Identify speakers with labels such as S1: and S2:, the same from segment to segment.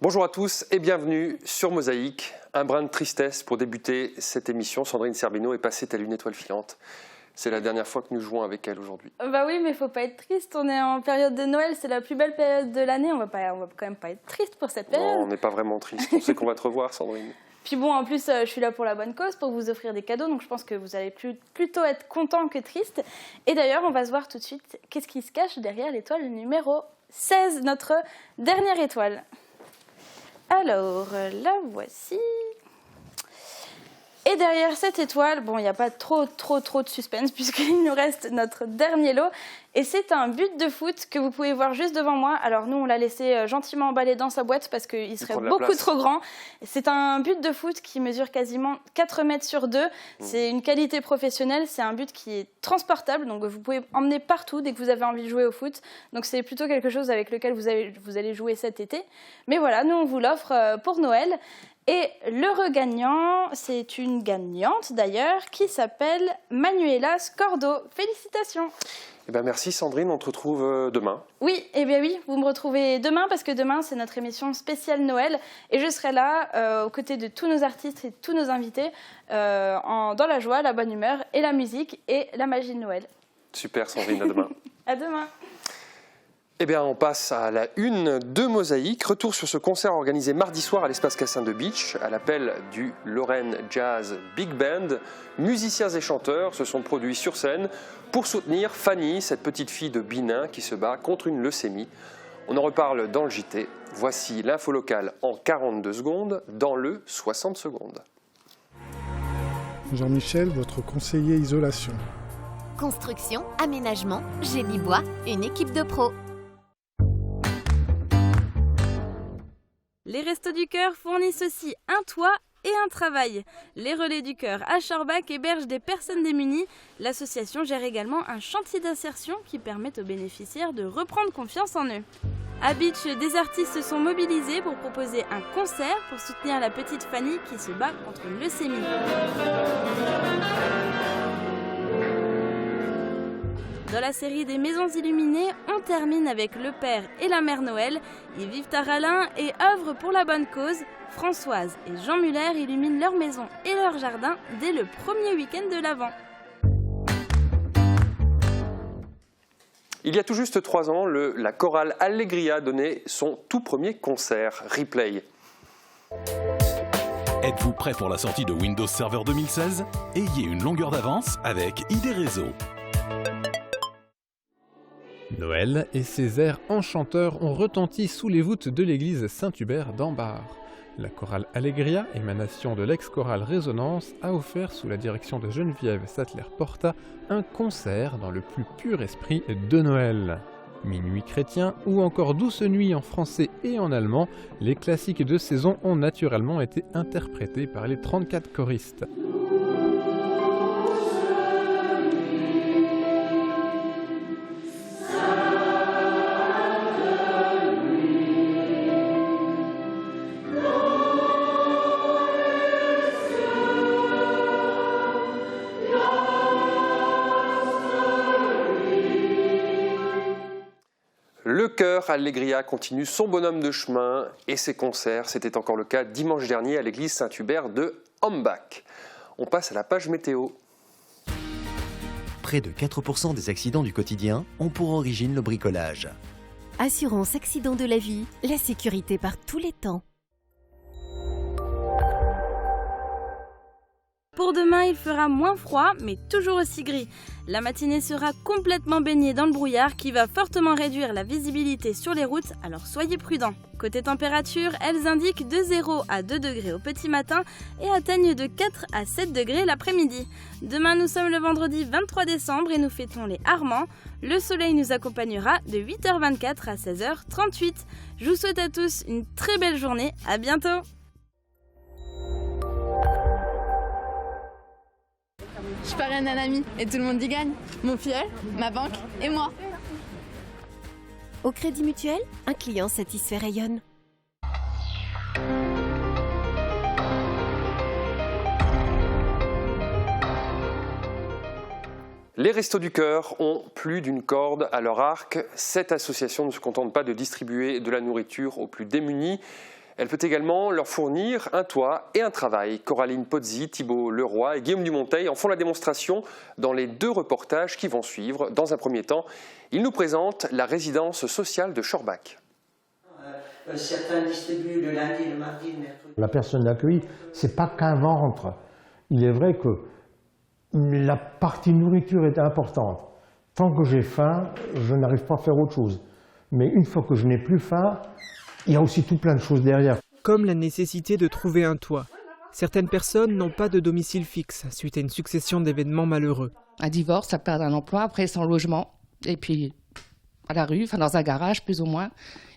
S1: Bonjour à tous et bienvenue sur Mosaïque. Un brin de tristesse pour débuter cette émission. Sandrine Servino est passée telle une étoile filante. C'est la dernière fois que nous jouons avec elle aujourd'hui.
S2: Bah oui, mais il faut pas être triste. On est en période de Noël, c'est la plus belle période de l'année. On va quand même pas être triste pour cette période.
S1: Non, on n'est pas vraiment triste. On sait qu'on va te revoir, Sandrine.
S2: Puis bon, en plus, je suis là pour la bonne cause, pour vous offrir des cadeaux. Donc je pense que vous allez plutôt être content que triste. Et d'ailleurs, on va se voir tout de suite qu'est-ce qui se cache derrière l'étoile numéro 16, notre dernière étoile. Alors, la voici. Et derrière cette étoile, bon, il n'y a pas trop de suspense puisqu'il nous reste notre dernier lot. Et c'est un but de foot que vous pouvez voir juste devant moi. Alors nous, on l'a laissé gentiment emballer dans sa boîte parce qu'il serait beaucoup trop grand. C'est un but de foot qui mesure quasiment 4 mètres sur 2. C'est une qualité professionnelle. C'est un but qui est transportable. Donc vous pouvez emmener partout dès que vous avez envie de jouer au foot. Donc c'est plutôt quelque chose avec lequel vous allez jouer cet été. Mais voilà, nous, on vous l'offre pour Noël. Et le regagnant, c'est une gagnante d'ailleurs, qui s'appelle Manuela Scordo. Félicitations!
S1: Eh ben merci Sandrine, on te retrouve demain.
S2: Oui, eh bien oui, vous me retrouvez demain parce que demain c'est notre émission spéciale Noël et je serai là aux côtés de tous nos artistes et de tous nos invités dans la joie, la bonne humeur et la musique et la magie de Noël.
S1: Super Sandrine, à demain.
S2: À demain.
S1: Eh bien, on passe à la une de Mosaïque. Retour sur ce concert organisé mardi soir à l'Espace Cassin de Beach, à l'appel du Lorraine Jazz Big Band. Musiciens et chanteurs se sont produits sur scène pour soutenir Fanny, cette petite fille de Benin qui se bat contre une leucémie. On en reparle dans le JT. Voici l'info locale en 42 secondes, dans le 60 secondes.
S3: Jean-Michel, votre conseiller isolation.
S4: Construction, aménagement, génie bois, une équipe de pros.
S2: Les Restos du Cœur fournissent aussi un toit et un travail. Les Relais du Cœur à Schorbach hébergent des personnes démunies. L'association gère également un chantier d'insertion qui permet aux bénéficiaires de reprendre confiance en eux. À Beach, des artistes se sont mobilisés pour proposer un concert pour soutenir la petite Fanny qui se bat contre une leucémie. Dans la série des Maisons illuminées, on termine avec le père et la mère Noël. Ils vivent à Rallin et œuvrent pour la bonne cause. Françoise et Jean Muller illuminent leur maison et leur jardin dès le premier week-end de l'Avent.
S1: Il y a tout juste 3 ans, la chorale Allegria donnait son tout premier concert, Replay.
S5: Êtes-vous prêt pour la sortie de Windows Server 2016 ? Ayez une longueur d'avance avec ID Réseau.
S6: Noël et ses airs enchanteurs ont retenti sous les voûtes de l'église Saint-Hubert d'Ambar. La chorale Allegria, émanation de l'ex-chorale Résonance, a offert sous la direction de Geneviève Sattler-Porta un concert dans le plus pur esprit de Noël. Minuit chrétien ou encore Douce nuit en français et en allemand, les classiques de saison ont naturellement été interprétés par les 34 choristes.
S1: Le chœur Allegria continue son bonhomme de chemin et ses concerts. C'était encore le cas dimanche dernier à l'église Saint-Hubert de Hambach. On passe à la page météo.
S7: Près de 4% des accidents du quotidien ont pour origine le bricolage.
S4: Assurance accident de la vie, la sécurité par tous les temps.
S2: Pour demain, il fera moins froid, mais toujours aussi gris. La matinée sera complètement baignée dans le brouillard qui va fortement réduire la visibilité sur les routes, alors soyez prudents. Côté température, elles indiquent de 0 à 2 degrés au petit matin et atteignent de 4 à 7 degrés l'après-midi. Demain, nous sommes le vendredi 23 décembre et nous fêtons les Armands. Le soleil nous accompagnera de 8h24 à 16h38. Je vous souhaite à tous une très belle journée. À bientôt!
S8: Je parraine un ami et tout le monde y gagne. Mon filleul, ma banque et moi.
S4: Au Crédit Mutuel, un client satisfait rayonne.
S1: Les Restos du Cœur ont plus d'une corde à leur arc. Cette association ne se contente pas de distribuer de la nourriture aux plus démunis, Elle peut également leur fournir un toit et un travail. Coraline Pozzi, Thibault Leroy et Guillaume Dumonteil en font la démonstration dans les 2 reportages qui vont suivre. Dans un premier temps, ils nous présentent la résidence sociale de Schorbach.
S9: Certains distribuent le lundi, le mardi, le mercredi.
S10: La personne accueillie, ce n'est pas qu'un ventre. Il est vrai que la partie nourriture est importante. Tant que j'ai faim, je n'arrive pas à faire autre chose. Mais une fois que je n'ai plus faim, il y a aussi tout plein de choses derrière.
S11: Comme la nécessité de trouver un toit. Certaines personnes n'ont pas de domicile fixe suite à une succession d'événements malheureux.
S12: Un divorce, ça perd un emploi, après sans logement, et puis à la rue, enfin dans un garage plus ou moins.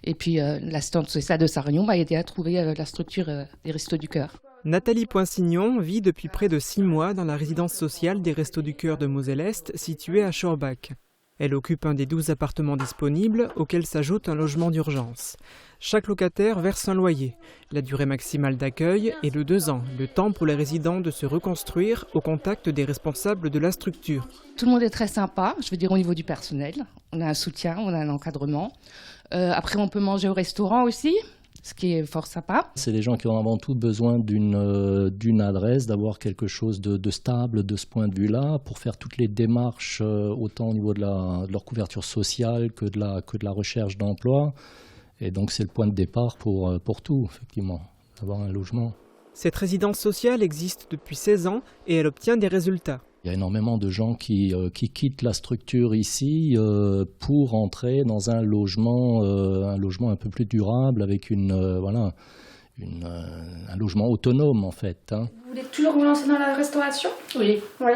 S12: Et puis l'assistante sociale de Saragnon m'a aidé à trouver la structure des Restos du Cœur.
S11: Nathalie Poinsignon vit depuis près de 6 mois dans la résidence sociale des Restos du Cœur de Moselle-Est, située à Schorbach. Elle occupe un des 12 appartements disponibles, auxquels s'ajoute un logement d'urgence. Chaque locataire verse un loyer. La durée maximale d'accueil est de 2 ans, le temps pour les résidents de se reconstruire au contact des responsables de la structure.
S12: Tout le monde est très sympa, je veux dire au niveau du personnel. On a un soutien, on a un encadrement. Après, on peut manger au restaurant aussi, ce qui est fort sympa.
S13: C'est des gens qui ont avant tout besoin d'une adresse, d'avoir quelque chose de stable de ce point de vue-là, pour faire toutes les démarches, autant au niveau de leur couverture sociale que de la recherche d'emploi. Et donc c'est le point de départ pour tout, effectivement, d'avoir un logement.
S11: Cette résidence sociale existe depuis 16 ans et elle obtient des résultats.
S13: Il y a énormément de gens qui quittent la structure ici pour entrer dans un logement un peu plus durable, avec un logement autonome en fait.
S14: Vous voulez toujours vous lancer dans la restauration?
S12: Oui.
S14: Oui.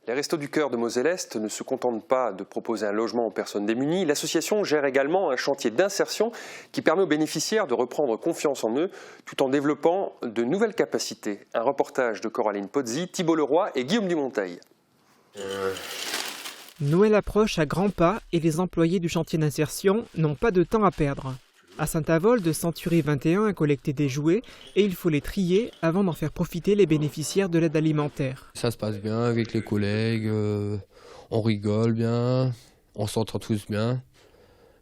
S1: Les Restos du Cœur de Moselle-Est ne se contentent pas de proposer un logement aux personnes démunies. L'association gère également un chantier d'insertion qui permet aux bénéficiaires de reprendre confiance en eux tout en développant de nouvelles capacités. Un reportage de Coraline Pozzi, Thibault Leroy et Guillaume Dumonteil.
S11: Noël approche à grands pas et les employés du chantier d'insertion n'ont pas de temps à perdre. À Saint-Avold, Century 21 a collecté des jouets et il faut les trier avant d'en faire profiter les bénéficiaires de l'aide alimentaire.
S15: Ça se passe bien avec les collègues, on rigole bien, on s'entend tous bien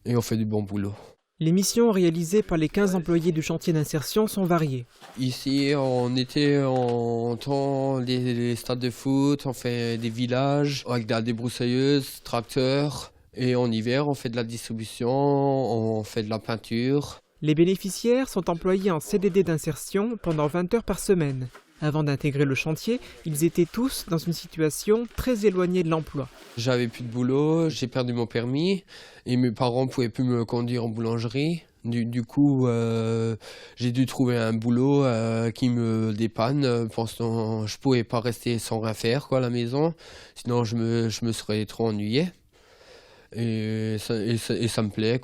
S15: et on fait du bon boulot.
S11: Les missions réalisées par les 15 employés du chantier d'insertion sont variées.
S15: Ici, en été, on tend les stades de foot, on fait des villages avec des débroussailleuses, tracteurs. Et en hiver, on fait de la distribution, on fait de la peinture.
S11: Les bénéficiaires sont employés en CDD d'insertion pendant 20 heures par semaine. Avant d'intégrer le chantier, ils étaient tous dans une situation très éloignée de l'emploi.
S15: J'avais plus de boulot, j'ai perdu mon permis et mes parents ne pouvaient plus me conduire en boulangerie. Du coup, j'ai dû trouver un boulot qui me dépanne. Pensant, je ne pouvais pas rester sans rien faire à la maison, sinon je me serais trop ennuyé. Et ça me plaît,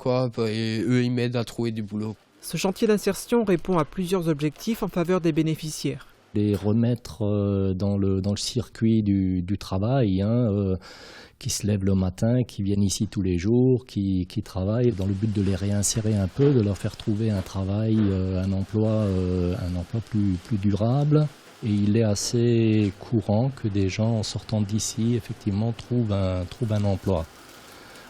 S15: et eux ils m'aident à trouver du boulot.
S11: Ce chantier d'insertion répond à plusieurs objectifs en faveur des bénéficiaires.
S13: Les remettre dans le circuit du travail, qui se lèvent le matin, qui viennent ici tous les jours, qui travaillent dans le but de les réinsérer un peu, de leur faire trouver un travail, un emploi plus durable. Et il est assez courant que des gens en sortant d'ici effectivement trouvent un emploi.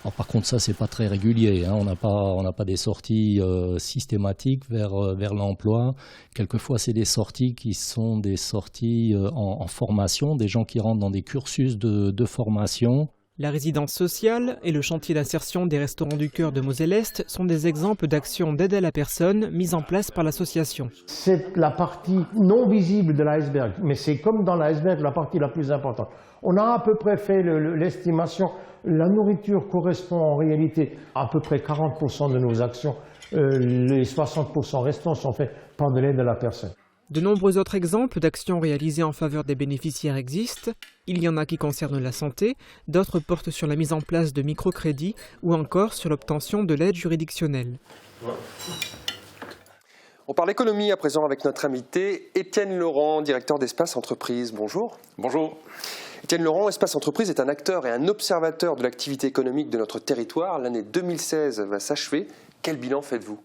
S13: Alors par contre ça c'est pas très régulier, on n'a pas des sorties systématiques vers l'emploi. Quelquefois c'est des sorties qui sont des sorties en formation, des gens qui rentrent dans des cursus de formation.
S11: La résidence sociale et le chantier d'insertion des Restaurants du Cœur de Moselle-Est sont des exemples d'actions d'aide à la personne mises en place par l'association.
S10: C'est la partie non visible de l'iceberg, mais c'est comme dans l'iceberg la partie la plus importante. On a à peu près fait l'estimation. La nourriture correspond en réalité à peu près 40% de nos actions. Les 60% restants sont faits par de l'aide à la personne.
S11: De nombreux autres exemples d'actions réalisées en faveur des bénéficiaires existent. Il y en a qui concernent la santé, d'autres portent sur la mise en place de microcrédits ou encore sur l'obtention de l'aide juridictionnelle.
S1: On parle économie à présent avec notre invité Étienne Laurent, directeur d'Espace Entreprise. Bonjour.
S16: Bonjour.
S1: Étienne Laurent, Espace Entreprise est un acteur et un observateur de l'activité économique de notre territoire. L'année 2016 va s'achever. Quel bilan faites-vous ?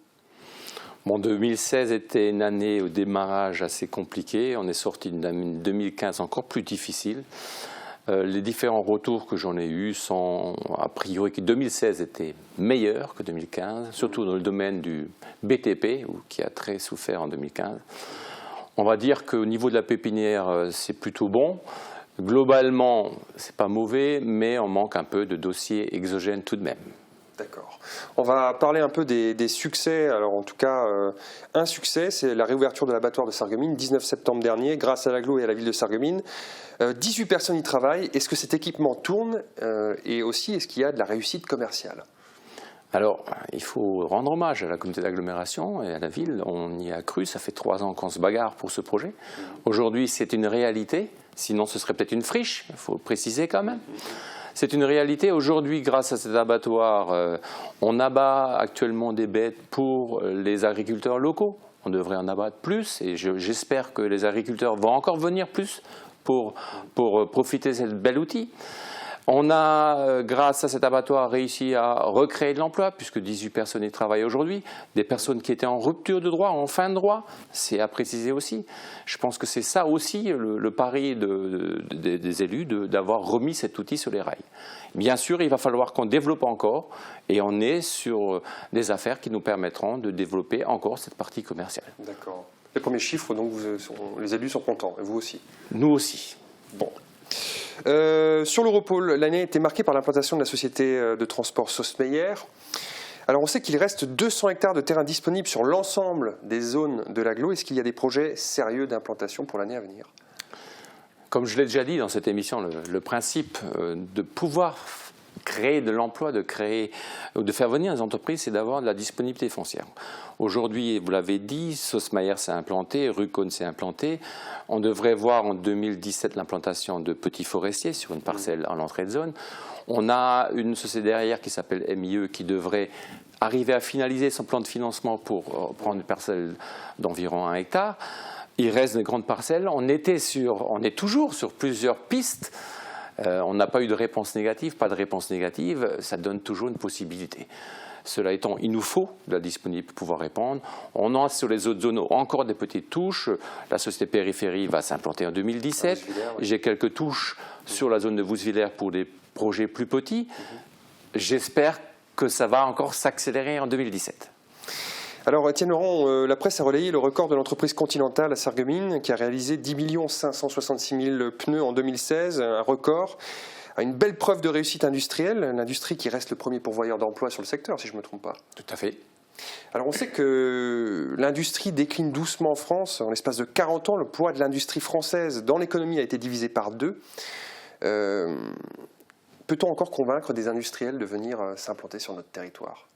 S16: Bon, 2016 était une année au démarrage assez compliquée. On est sorti d'une 2015 encore plus difficile. Les différents retours que j'en ai eus sont a priori que 2016 était meilleur que 2015, surtout dans le domaine du BTP, qui a très souffert en 2015. On va dire qu'au niveau de la pépinière, c'est plutôt bon. Globalement, c'est pas mauvais, mais on manque un peu de dossiers exogènes tout de même.
S1: D'accord. On va parler un peu des succès. Alors en tout cas, un succès, c'est la réouverture de l'abattoir de Sarreguemines, 19 septembre dernier, grâce à l'aglo et à la ville de Sarreguemines. 18 personnes y travaillent. Est-ce que cet équipement tourne et aussi est-ce qu'il y a de la réussite commerciale?
S16: Alors, il faut rendre hommage à la communauté d'agglomération et à la ville. On y a cru, ça fait 3 ans qu'on se bagarre pour ce projet. Aujourd'hui, c'est une réalité. Sinon, ce serait peut-être une friche, il faut préciser quand même. C'est une réalité. Aujourd'hui, grâce à cet abattoir, on abat actuellement des bêtes pour les agriculteurs locaux. On devrait en abattre plus et j'espère que les agriculteurs vont encore venir plus pour profiter de ce bel outil. On a, grâce à cet abattoir, réussi à recréer de l'emploi, puisque 18 personnes y travaillent aujourd'hui. Des personnes qui étaient en rupture de droit, en fin de droit, c'est à préciser aussi. Je pense que c'est ça aussi le pari des élus, d'avoir remis cet outil sur les rails. Bien sûr, il va falloir qu'on développe encore, et on est sur des affaires qui nous permettront de développer encore cette partie commerciale.
S1: D'accord. Les premiers chiffres, donc, les élus sont contents, et vous aussi?
S16: Nous aussi.
S1: Bon. Sur l'Europol, l'année a été marquée par l'implantation de la société de transport Sos-Meyer. Alors on sait qu'il reste 200 hectares de terrain disponibles sur l'ensemble des zones de l'agglo. Est-ce qu'il y a des projets sérieux d'implantation pour l'année à venir?
S16: Comme je l'ai déjà dit dans cette émission, le principe de pouvoir créer de l'emploi, de faire venir des entreprises, c'est d'avoir de la disponibilité foncière. Aujourd'hui, vous l'avez dit, Sos-Meyer s'est implanté, Rucon s'est implanté. On devrait voir en 2017 l'implantation de Petits Forestiers sur une parcelle à l'entrée de zone. On a une société derrière qui s'appelle MIE qui devrait arriver à finaliser son plan de financement pour prendre une parcelle d'environ 1 hectare. Il reste de grandes parcelles. On est toujours sur plusieurs pistes. On n'a pas eu de réponse négative, pas de réponse négative, ça donne toujours une possibilité. Cela étant, il nous faut de la disponibilité pour pouvoir répondre. On a sur les autres zones encore des petites touches. La société Périphérie va s'implanter en 2017. J'ai quelques touches sur la zone de Vousvillers pour des projets plus petits. J'espère que ça va encore s'accélérer en 2017.
S1: Alors Étienne Laurent, la presse a relayé le record de l'entreprise Continental à Sarreguemines qui a réalisé 10 566 000 pneus en 2016, un record, une belle preuve de réussite industrielle, l'industrie qui reste le premier pourvoyeur d'emploi sur le secteur, si je ne me trompe pas.
S16: Tout à fait.
S1: Alors on sait que l'industrie décline doucement en France. En l'espace de 40 ans, le poids de l'industrie française dans l'économie a été divisé par 2. Peut-on encore convaincre des industriels de venir s'implanter sur notre territoire ?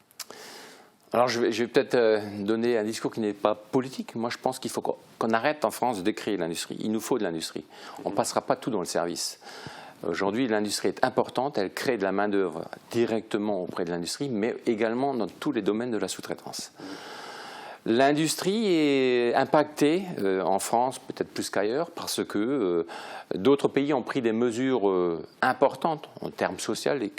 S16: Alors je vais peut-être donner un discours qui n'est pas politique. Moi je pense qu'il faut qu'on arrête en France de décrire l'industrie. Il nous faut de l'industrie. On ne passera pas tout dans le service. Aujourd'hui l'industrie est importante, elle crée de la main d'œuvre directement auprès de l'industrie, mais également dans tous les domaines de la sous-traitance. L'industrie est impactée en France, peut-être plus qu'ailleurs, parce que d'autres pays ont pris des mesures importantes en termes sociaux et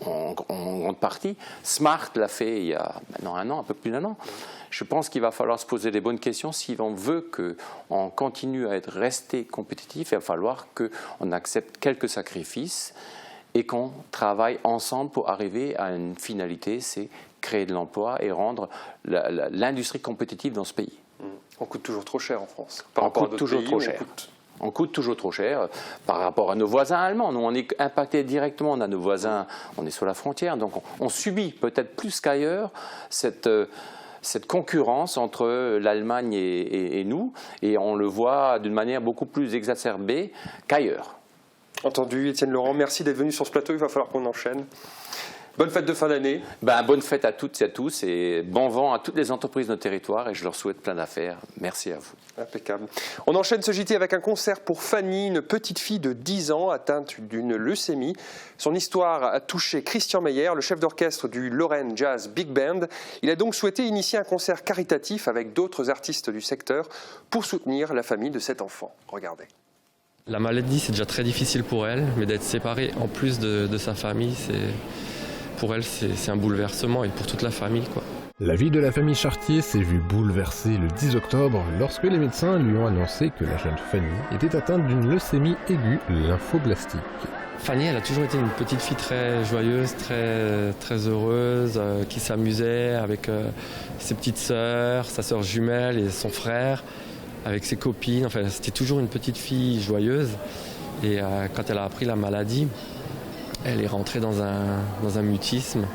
S16: en grande partie. Smart l'a fait il y a maintenant 1 an, un peu plus d'1 an. Je pense qu'il va falloir se poser les bonnes questions. Si on veut qu'on continue à rester compétitif, il va falloir qu'on accepte quelques sacrifices et qu'on travaille ensemble pour arriver à une finalité, c'est créer de l'emploi et rendre l'industrie compétitive dans ce pays.
S1: On coûte toujours trop cher en France.
S16: On coûte toujours trop cher. On coûte toujours trop cher par rapport à nos voisins allemands. Nous, on est impacté directement, on a nos voisins, on est sur la frontière, donc on subit peut-être plus qu'ailleurs cette concurrence entre l'Allemagne et nous, et on le voit d'une manière beaucoup plus exacerbée qu'ailleurs.
S1: Entendu, Étienne Laurent, merci d'être venu sur ce plateau, il va falloir qu'on enchaîne. Bonne fête de fin d'année.
S16: Bonne fête à toutes et à tous et bon vent à toutes les entreprises de notre territoire et je leur souhaite plein d'affaires. Merci à vous.
S1: Impeccable. On enchaîne ce JT avec un concert pour Fanny, une petite fille de 10 ans atteinte d'une leucémie. Son histoire a touché Christian Meyer, le chef d'orchestre du Lorraine Jazz Big Band. Il a donc souhaité initier un concert caritatif avec d'autres artistes du secteur pour soutenir la famille de cet enfant. Regardez.
S17: La maladie, c'est déjà très difficile pour elle, mais d'être séparée en plus de sa famille, pour elle, c'est un bouleversement et pour toute la famille, quoi.
S6: La vie de la famille Chartier s'est vue bouleversée le 10 octobre lorsque les médecins lui ont annoncé que la jeune Fanny était atteinte d'une leucémie aiguë lymphoblastique.
S17: Fanny, elle a toujours été une petite fille très joyeuse, très heureuse, qui s'amusait avec ses petites sœurs, sa sœur jumelle et son frère, avec ses copines. Enfin, c'était toujours une petite fille joyeuse. Et quand elle a appris la maladie, elle est rentrée dans un mutisme.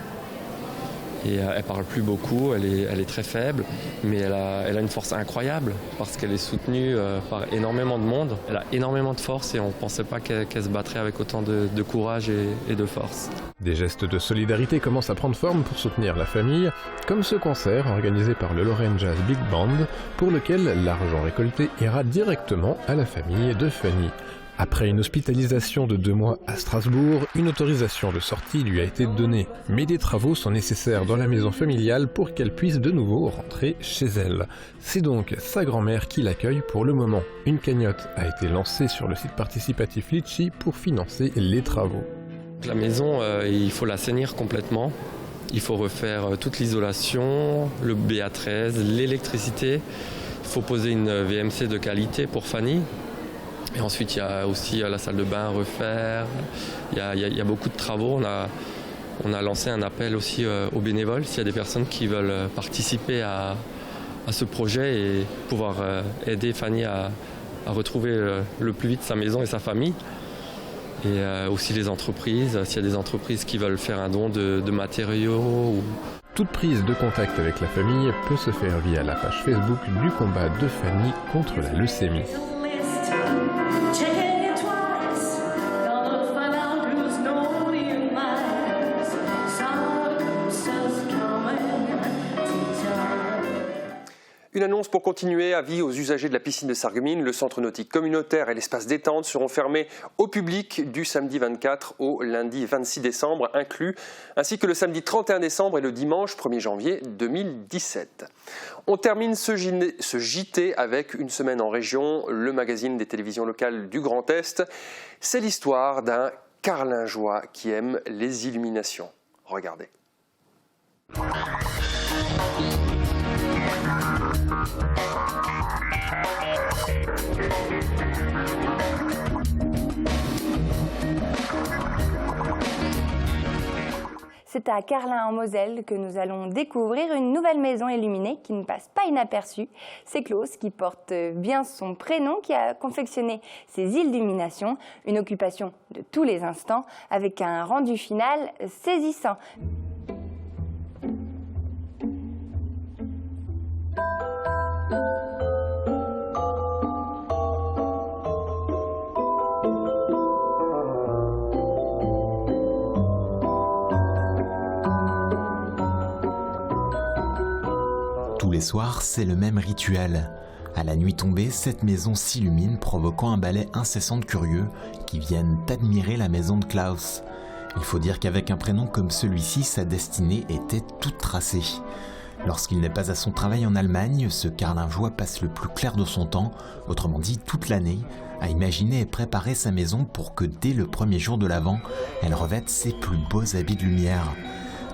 S17: Et elle parle plus beaucoup, elle est très faible, mais elle a une force incroyable parce qu'elle est soutenue par énormément de monde. Elle a énormément de force et on ne pensait pas qu'elle se battrait avec autant de courage et de force.
S6: Des gestes de solidarité commencent à prendre forme pour soutenir la famille, comme ce concert organisé par le Lorraine Jazz Big Band, pour lequel l'argent récolté ira directement à la famille de Fanny. Après une hospitalisation de 2 mois à Strasbourg, une autorisation de sortie lui a été donnée. Mais des travaux sont nécessaires dans la maison familiale pour qu'elle puisse de nouveau rentrer chez elle. C'est donc sa grand-mère qui l'accueille pour le moment. Une cagnotte a été lancée sur le site participatif Litchi pour financer les travaux.
S17: La maison, il faut l'assainir complètement. Il faut refaire toute l'isolation, le BA13, l'électricité. Il faut poser une VMC de qualité pour Fanny. Et ensuite, il y a aussi la salle de bain à refaire. Il y a beaucoup de travaux. On a lancé un appel aussi aux bénévoles, s'il y a des personnes qui veulent participer à ce projet et pouvoir aider Fanny à retrouver le plus vite sa maison et sa famille. Et aussi les entreprises, s'il y a des entreprises qui veulent faire un don de matériaux.
S6: Toute prise de contact avec la famille peut se faire via la page Facebook du combat de Fanny contre la leucémie.
S1: Une annonce pour continuer. Avis aux usagers de la piscine de Sarreguemines. Le centre nautique communautaire et l'espace détente seront fermés au public du samedi 24 au lundi 26 décembre inclus, ainsi que le samedi 31 décembre et le dimanche 1er janvier 2017. On termine ce JT avec Une semaine en région, le magazine des télévisions locales du Grand Est. C'est l'histoire d'un Carlingeois qui aime les illuminations. Regardez.
S18: C'est à Carlin en Moselle que nous allons découvrir une nouvelle maison illuminée qui ne passe pas inaperçue. C'est Klaus qui porte bien son prénom qui a confectionné ces illuminations, une occupation de tous les instants avec un rendu final saisissant.
S19: Tous les soirs, c'est le même rituel. À la nuit tombée, cette maison s'illumine, provoquant un balai incessant de curieux qui viennent admirer la maison de Klaus. Il faut dire qu'avec un prénom comme celui-ci, sa destinée était toute tracée. Lorsqu'il n'est pas à son travail en Allemagne, ce Carlingeois passe le plus clair de son temps, autrement dit toute l'année, à imaginer et préparer sa maison pour que dès le premier jour de l'Avent, elle revête ses plus beaux habits de lumière.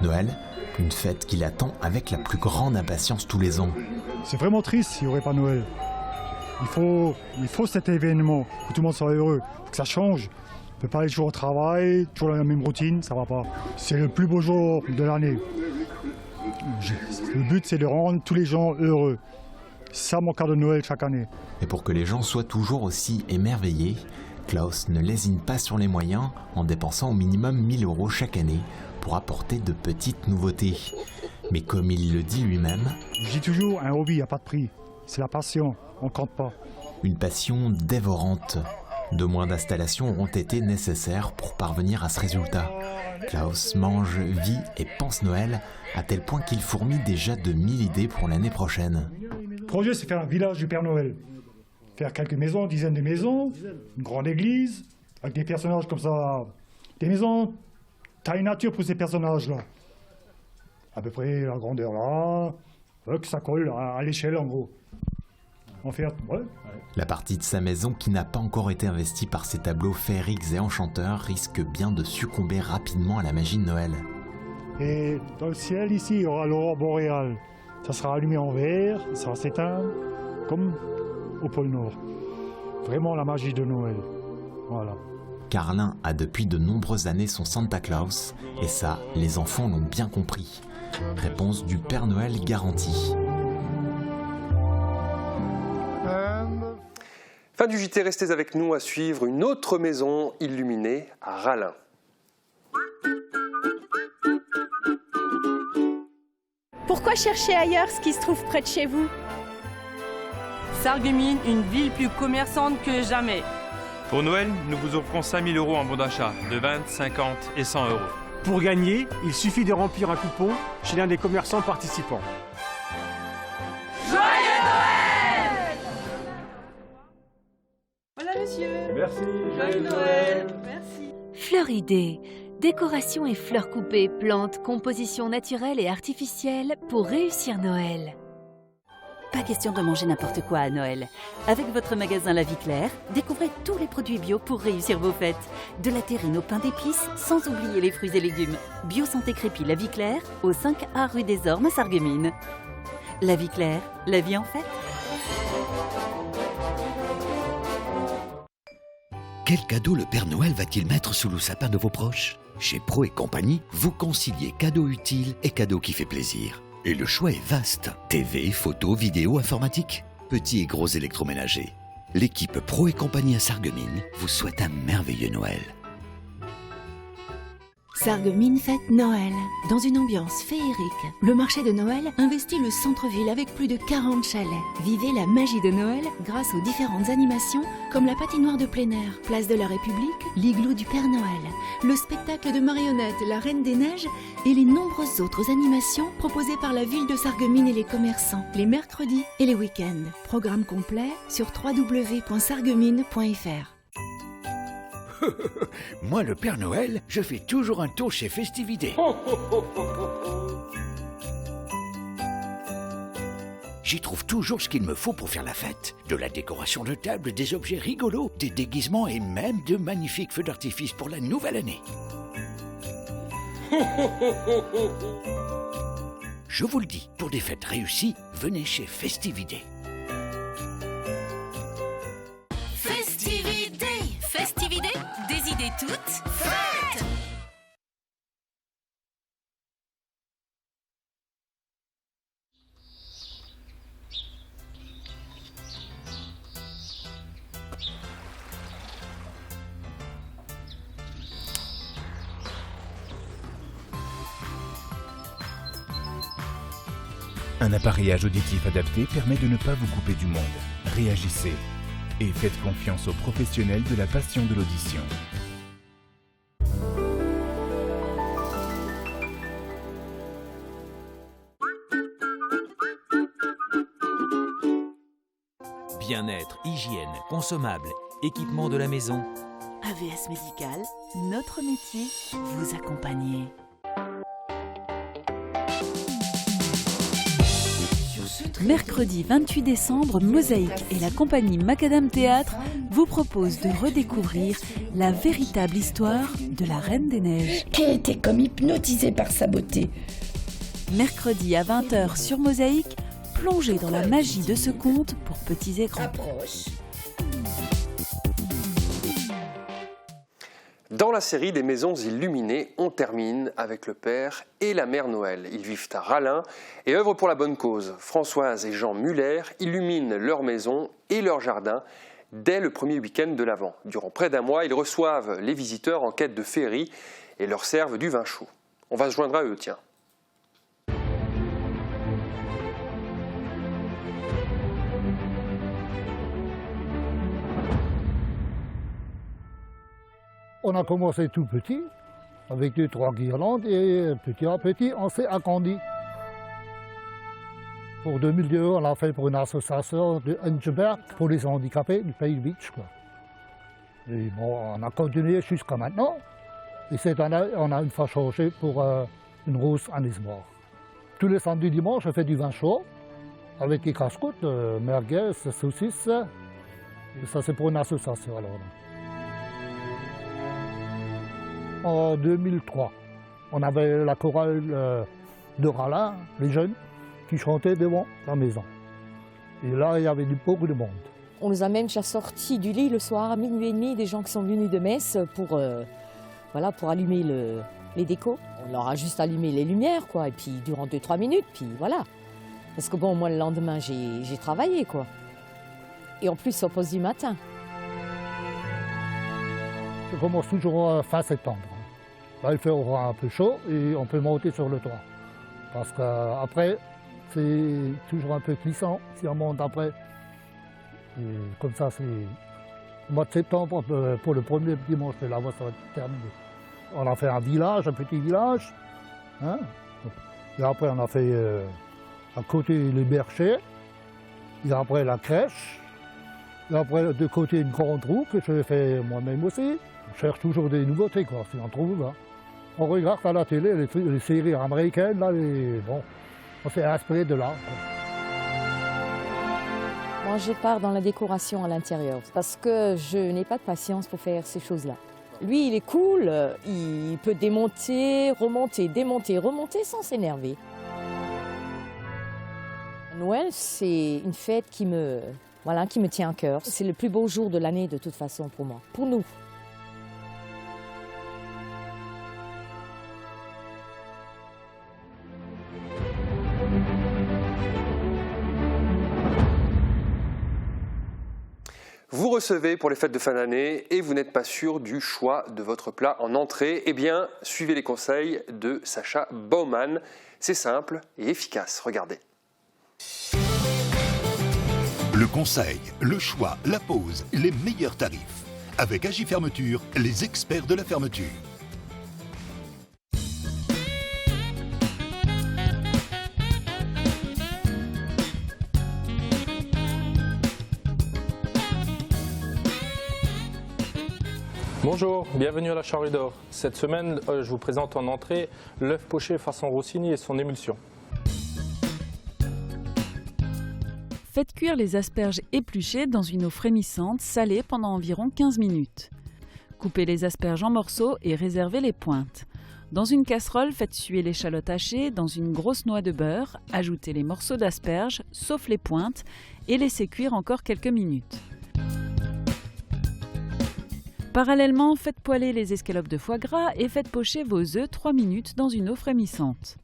S19: Noël, une fête qu'il attend avec la plus grande impatience tous les ans.
S20: C'est vraiment triste s'il n'y aurait pas Noël. Il faut cet événement, que tout le monde soit heureux, que ça change. On ne peut pas aller toujours au travail, toujours la même routine, ça ne va pas. C'est le plus beau jour de l'année. Le but, c'est de rendre tous les gens heureux. C'est ça mon cadeau de Noël chaque année.
S19: Et pour que les gens soient toujours aussi émerveillés, Klaus ne lésine pas sur les moyens en dépensant au minimum 1 000 € chaque année pour apporter de petites nouveautés. Mais comme il le dit lui-même...
S20: Je dis toujours, un hobby n'a pas de prix. C'est la passion, on ne compte pas.
S19: Une passion dévorante. 2 mois d'installation auront été nécessaires pour parvenir à ce résultat. Klaus mange, vit et pense Noël à tel point qu'il fourmille déjà de 1000 idées pour l'année prochaine.
S20: Le projet, c'est faire un village du Père Noël. Faire quelques maisons, dizaines de maisons, une grande église, avec des personnages comme ça. Des maisons, taille nature pour ces personnages-là. À peu près la grandeur là, que ça colle à l'échelle en gros. En fait, ouais.
S19: La partie de sa maison qui n'a pas encore été investie par ses tableaux féeriques et enchanteurs risque bien de succomber rapidement à la magie de Noël.
S20: Et dans le ciel, ici, il y aura l'aurore boréale. Ça sera allumé en vert, ça va s'éteindre, comme au pôle Nord. Vraiment la magie de Noël. Voilà.
S19: Carlin a depuis de nombreuses années son Santa Claus, et ça, les enfants l'ont bien compris. Réponse du Père Noël garantie.
S1: Fin du JT, restez avec nous à suivre une autre maison illuminée à Rallin.
S21: Pourquoi chercher ailleurs ce qui se trouve près de chez vous?
S22: Sarreguemines, une ville plus commerçante que jamais.
S23: Pour Noël, nous vous offrons 5 000 € en bon d'achat, de 20, 50 et 100 €.
S24: Pour gagner, il suffit de remplir un coupon chez l'un des commerçants participants.
S22: Joyeux Noël!
S21: Voilà monsieur.
S24: Merci.
S21: Joyeux Noël. Merci.
S25: Fleuridée. Décoration et fleurs coupées, plantes, composition naturelle et artificielle pour réussir Noël.
S26: Pas question de manger n'importe quoi à Noël. Avec votre magasin La Vie Claire, découvrez tous les produits bio pour réussir vos fêtes. De la terrine au pain d'épices, sans oublier les fruits et légumes. Bio Santé Crépi La Vie Claire, au 5A rue des Ormes à Sarreguemines. La Vie Claire, la vie en fête.
S27: Quel cadeau le Père Noël va-t-il mettre sous le sapin de vos proches? Chez Pro et compagnie, vous conciliez cadeau utile et cadeau qui fait plaisir. Et le choix est vaste. TV, photos, vidéos, informatique, petits et gros électroménagers. L'équipe Pro et compagnie à Sarreguemines vous souhaite un merveilleux Noël.
S28: Sarreguemines fête Noël, dans une ambiance féerique. Le marché de Noël investit le centre-ville avec plus de 40 chalets. Vivez la magie de Noël grâce aux différentes animations comme la patinoire de plein air, place de la République, l'igloo du Père Noël, le spectacle de marionnettes La Reine des Neiges et les nombreuses autres animations proposées par la ville de Sarreguemines et les commerçants, les mercredis et les week-ends. Programme complet sur www.sarreguemines.fr.
S27: Moi, le Père Noël, je fais toujours un tour chez Festivité. J'y trouve toujours ce qu'il me faut pour faire la fête. De la décoration de table, des objets rigolos, des déguisements et même de magnifiques feux d'artifice pour la nouvelle année. Je vous le dis, pour des fêtes réussies, venez chez Festivité.
S25: Festivité, des idées toutes faites.
S29: Un appareillage auditif adapté permet de ne pas vous couper du monde. Réagissez et faites confiance aux professionnels de la passion de l'audition.
S30: Bien-être, hygiène, consommables, équipement de la maison.
S31: AVS Médical, notre métier, vous accompagner.
S32: Mercredi 28 décembre, Mosaïque et la compagnie Macadam Théâtre vous proposent de redécouvrir la véritable histoire de la Reine des Neiges.
S31: Qui était comme hypnotisée par sa beauté.
S32: Mercredi à 20h sur Mosaïque, plongez dans la magie de ce conte pour petits et grands.
S1: Dans la série des maisons illuminées, on termine avec le Père et la Mère Noël. Ils vivent à Rallin et œuvrent pour la bonne cause. Françoise et Jean Muller illuminent leur maison et leur jardin dès le premier week-end de l'Avent. Durant près d'un mois, ils reçoivent les visiteurs en quête de féerie et leur servent du vin chaud. On va se joindre à eux, tiens.
S10: On a commencé tout petit, avec 2-3 guirlandes, et petit à petit, on s'est agrandi. Pour 2002, on l'a fait pour une association de Hungeberg pour les handicapés du Pays de Bitche. Et bon, on a continué jusqu'à maintenant. Et cette année, on a une fois changé pour une rose anis-mort. Tous les samedis dimanches, je fais du vin chaud, avec des casse-côtes, merguez, saucisses. Et ça, c'est pour une association alors. En 2003.
S2: On avait la chorale de Ralin, les jeunes, qui chantaient devant la maison. Et là, il y avait beaucoup de monde.
S3: On nous a même sortis du lit le soir à minuit et demi, des gens qui sont venus de messe pour allumer les décos. On leur a juste allumé les lumières, quoi, et puis durant 2-3 minutes, puis voilà. Parce que bon, moi, le lendemain, j'ai travaillé, quoi. Et en plus, au poste du matin.
S2: Je commence toujours fin septembre. Là, il fait un peu chaud et on peut monter sur le toit. Parce qu'après, c'est toujours un peu glissant si on monte après. Et comme ça, c'est au mois de septembre, pour le premier dimanche de l'Avent, ça va être terminé. On a fait un petit village. Hein. Et après, on a fait à côté les berchers. Et après, la crèche. Et après, de côté, une grande roue que je fais moi-même aussi. On cherche toujours des nouveautés, quoi, si on trouve. Hein. On regarde à la télé les séries américaines, là, bon, on s'est inspiré de là.
S3: Moi, je pars dans la décoration à l'intérieur parce que je n'ai pas de patience pour faire ces choses-là. Lui, il est cool, il peut démonter, remonter, démonter, remonter sans s'énerver. Noël, c'est une fête qui me tient à cœur. C'est le plus beau jour de l'année de toute façon pour moi, pour nous.
S1: Vous recevez pour les fêtes de fin d'année et vous n'êtes pas sûr du choix de votre plat en entrée, eh bien, suivez les conseils de Sacha Baumann. C'est simple et efficace, regardez.
S4: Le conseil, le choix, la pause, les meilleurs tarifs. Avec Agifermeture, les experts de la fermeture.
S5: Bonjour, bienvenue à la Charrue d'Or. Cette semaine, je vous présente en entrée l'œuf poché façon Rossini et son émulsion.
S32: Faites cuire les asperges épluchées dans une eau frémissante, salée pendant environ 15 minutes. Coupez les asperges en morceaux et réservez les pointes. Dans une casserole, faites suer l'échalote hachée dans une grosse noix de beurre, ajoutez les morceaux d'asperges, sauf les pointes, et laissez cuire encore quelques minutes. Parallèlement, faites poêler les escalopes de foie gras et faites pocher vos œufs 3 minutes dans une eau frémissante.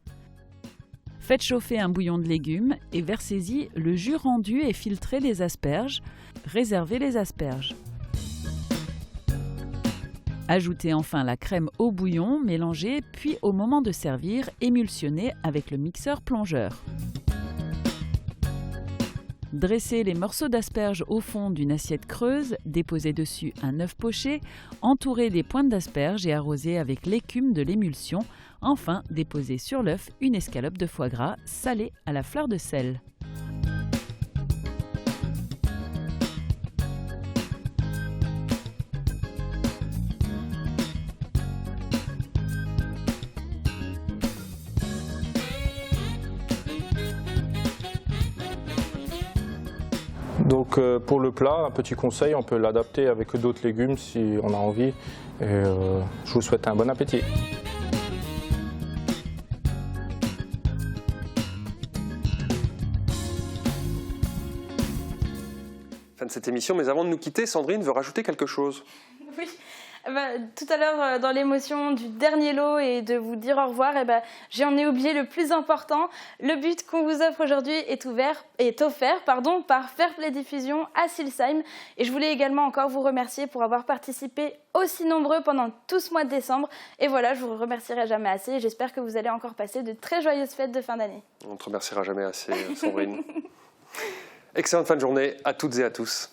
S32: Faites chauffer un bouillon de légumes et versez-y le jus rendu et filtrez les asperges. Réservez les asperges. Ajoutez enfin la crème au bouillon, mélangez, puis au moment de servir, émulsionnez avec le mixeur plongeur. Dressez les morceaux d'asperges au fond d'une assiette creuse, déposez dessus un œuf poché, entourez des pointes d'asperges et arrosez avec l'écume de l'émulsion. Enfin, déposez sur l'œuf une escalope de foie gras salée à la fleur de sel.
S5: Donc pour le plat, un petit conseil, on peut l'adapter avec d'autres légumes si on a envie. Et, je vous souhaite un bon appétit.
S1: Fin de cette émission, mais avant de nous quitter, Sandrine veut rajouter quelque chose.
S7: Oui. Tout à l'heure, dans l'émotion du dernier lot et de vous dire au revoir, j'en ai oublié le plus important. Le but qu'on vous offre aujourd'hui est offert par Fairplay Diffusion à Silsheim. Et je voulais également encore vous remercier pour avoir participé aussi nombreux pendant tout ce mois de décembre. Et voilà, je vous remercierai jamais assez. Et j'espère que vous allez encore passer de très joyeuses fêtes de fin d'année.
S1: On ne te remerciera jamais assez, Sandrine. Excellente fin de journée à toutes et à tous.